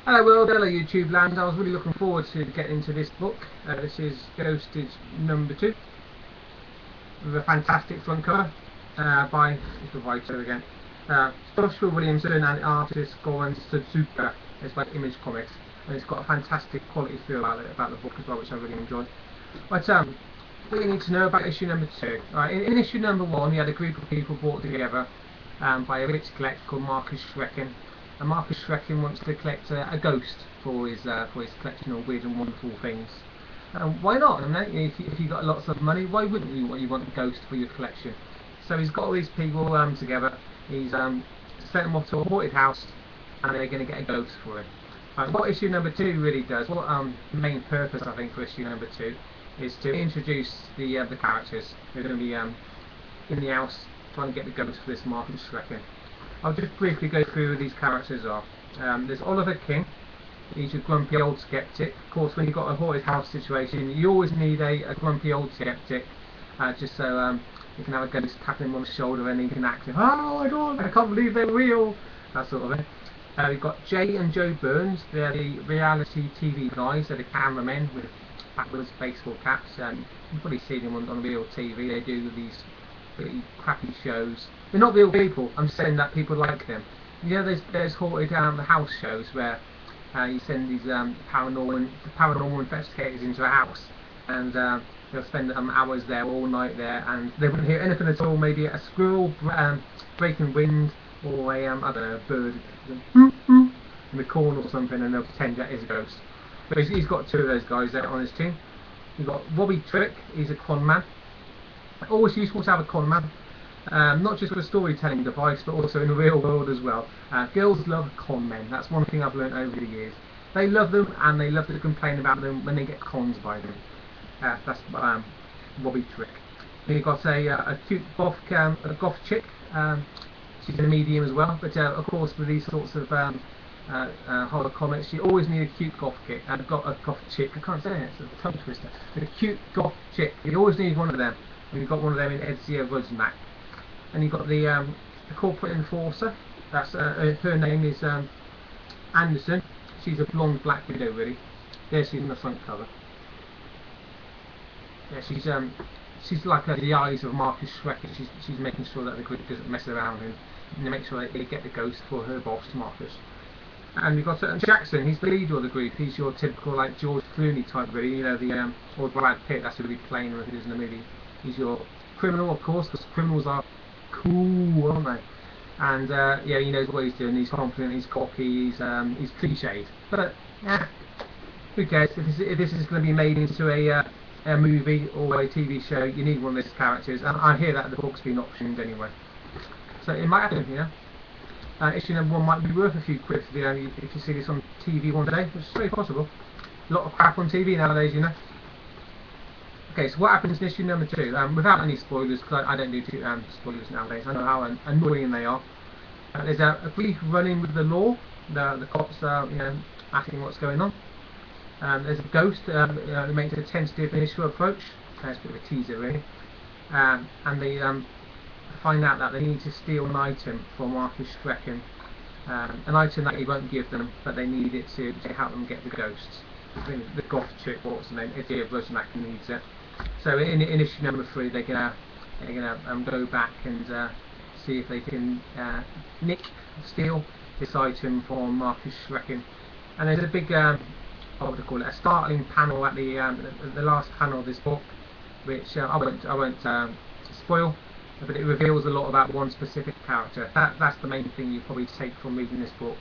Hello world, hello YouTube land. I was really looking forward to getting into this book. This is Ghosted number 2 with a fantastic front cover by the writer again, Joshua Williamson, and artist Goran Sudzuka. It's by Image Comics, and it's got a fantastic quality feel about the book as well, which I really enjoyed. But what you need to know about issue number 2. In issue number 1, you had a group of people brought together by a rich collector called Marcus Schrecken. And Marcus Schrecken wants to collect a ghost for his collection of weird and wonderful things. Why not? I mean, if you've got lots of money, why wouldn't you want a ghost for your collection? So he's got all these people together. He's sent them off to a haunted house, and they're going to get a ghost for him. What issue number 2 really does, what the main purpose I think for issue number 2 is to introduce the characters who are going to be in the house trying to get the ghost for this Marcus Schrecken. I'll just briefly go through who these characters are. There's Oliver King. He's a grumpy old skeptic. Of course, when you've got a haunted house situation, you always need a grumpy old skeptic, just so you can have a ghost tapping him on the shoulder and he can act, oh my god, I can't believe they're real, that sort of thing. We've got Jay and Joe Burns. They're the reality TV guys. They're the cameramen with backwards baseball caps. You've probably seen them on real TV. They do these pretty crappy shows. They're not real people. I'm saying that people like them. You know, there's haunted house shows where you send these paranormal investigators into a house, and they'll spend hours there, all night there, and they wouldn't hear anything at all. Maybe a squirrel breaking wind, or a I don't know, a bird in the corner or something, and they'll pretend that is a ghost. But he's got 2 of those guys there on his team. You've got Robbie Trick. He's a con man. Always useful to have a con man, not just for a storytelling device, but also in the real world as well. Girls love con men. That's one thing I've learned over the years. They love them, and they love to complain about them when they get cons by them. That's Robbie Trick. Then you've got a cute goth chick. She's a medium as well, but of course with these sorts of horror comics, you always need a cute goth chick. A goth chick. I can't say it. It's a tongue twister. A cute goth chick. You always need one of them. And you've got one of them in Edzia Ruznak. And you've got the corporate enforcer. That's her name is Anderson. She's a blonde black widow, really. There she is in the front cover. Yeah, she's like the eyes of Marcus Schrecken. She's making sure that the group doesn't mess around and make sure that they get the ghost for her boss, Marcus. And we've got Jackson. He's the leader of the group. He's your typical like George Clooney type, really. You know, or Brad Pitt. That's who he's playing in the movie. He's your criminal, of course, because criminals are cool, aren't they? And yeah, he knows what he's doing. He's confident. He's cocky. He's cliched. But yeah, who cares? If this is going to be made into a movie or a TV show, you need one of these characters. And I hear that the book's been optioned anyway, so it might happen, you know. Issue number 1 might be worth a few quid if you see this on TV one day, which is very possible. A lot of crap on TV nowadays, you know. Okay, so what happens in issue number 2? Without any spoilers, because I don't do spoilers nowadays. I know how annoying they are. There's a brief run-in with the law. The cops are, you know, asking what's going on. There's a ghost that makes a tentative initial approach. That's a bit of a teaser, really. And they find out that they need to steal an item from Marcus Schrecken, an item that he won't give them, but they need it to help them get the ghosts. I think the goth chick, what's the name? Edzia Ruznak needs it. So in issue number 3, they're gonna go back and see if they can steal this item from Marcus Schrecken. And there's a big what would I call it? A startling panel at the last panel of this book, which I won't spoil. But it reveals a lot about one specific character. That's the main thing you probably take from reading this book,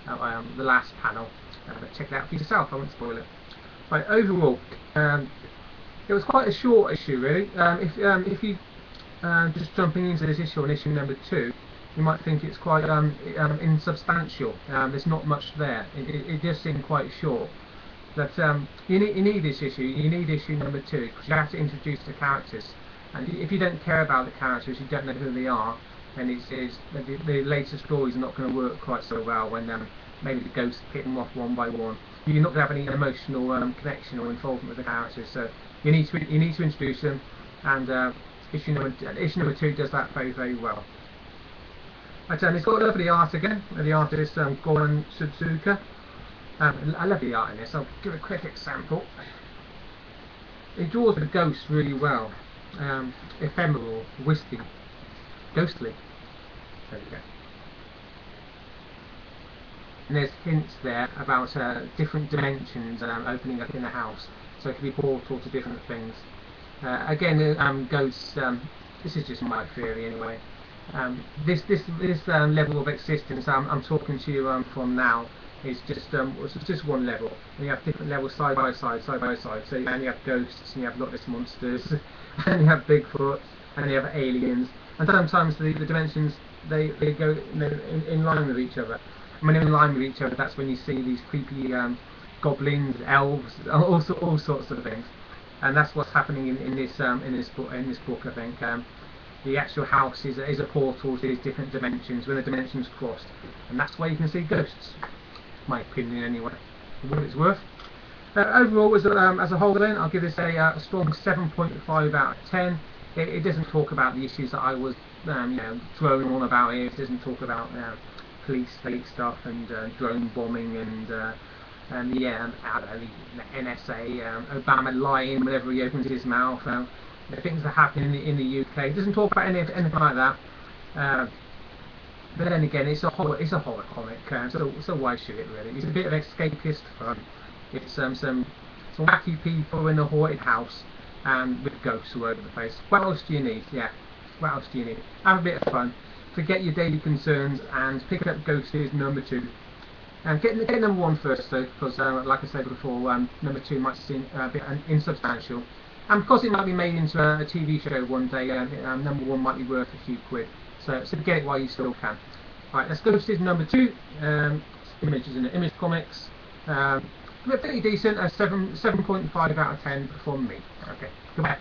the last panel. But check it out for yourself, I won't spoil it. Right, overall, it was quite a short issue, really. If you just jumping into this issue on issue number 2, you might think it's quite insubstantial. There's not much there. It does seem quite short. But you need this issue. You need issue number 2 because you have to introduce the characters. And if you don't care about the characters, you don't know who they are, then the later stories are not going to work quite so well when maybe the ghosts hit them off one by one. You're not going to have any emotional connection or involvement with the characters, so you need to introduce them, and issue number 2 does that very, very well. But it's got lovely art again. The artist Goran Sudzuka. I love the art in this. I'll give a quick example. It draws the ghost really well. Ephemeral, wispy, ghostly. There we go. And there's hints there about different dimensions opening up in the house. So it could be portal to different things. Again, ghosts. This is just my theory anyway. This level of existence I'm talking to you from now is just one level. And you have different levels side by side. So you have ghosts, and you have Loch Ness monsters, and you have Bigfoot, and you have aliens. And sometimes the dimensions they go in line with each other. And when they're in line with each other, that's when you see these creepy goblins, elves, all sorts of things. And that's what's happening in this book. I think the actual house is a portal to these different dimensions when the dimensions crossed, and that's where you can see ghosts. My opinion, anyway. For what it's worth. Overall, as a whole, then I'll give this a strong 7.5 out of 10. It doesn't talk about the issues that I was throwing on about here. It doesn't talk about police state stuff and drone bombing and I don't know, the NSA, Obama lying whenever he opens his mouth, the things that happen in the UK. It doesn't talk about anything like that. But then again, it's a horror comic, so why should it really? It's a bit of escapist fun. It's some wacky people in a haunted house and with ghosts all over the place. What else do you need? Yeah, what else do you need? Have a bit of fun. Forget your daily concerns and pick up Ghosties number 2. And get number 1 first though, because like I said before, number 2 might seem a bit insubstantial. And because it might be made into a TV show one day, number 1 might be worth a few quid. So get it while you still can. Right, let's go to number 2. Images in the Image Comics. Pretty decent. 7.5 out of 10 from me. Okay, goodbye.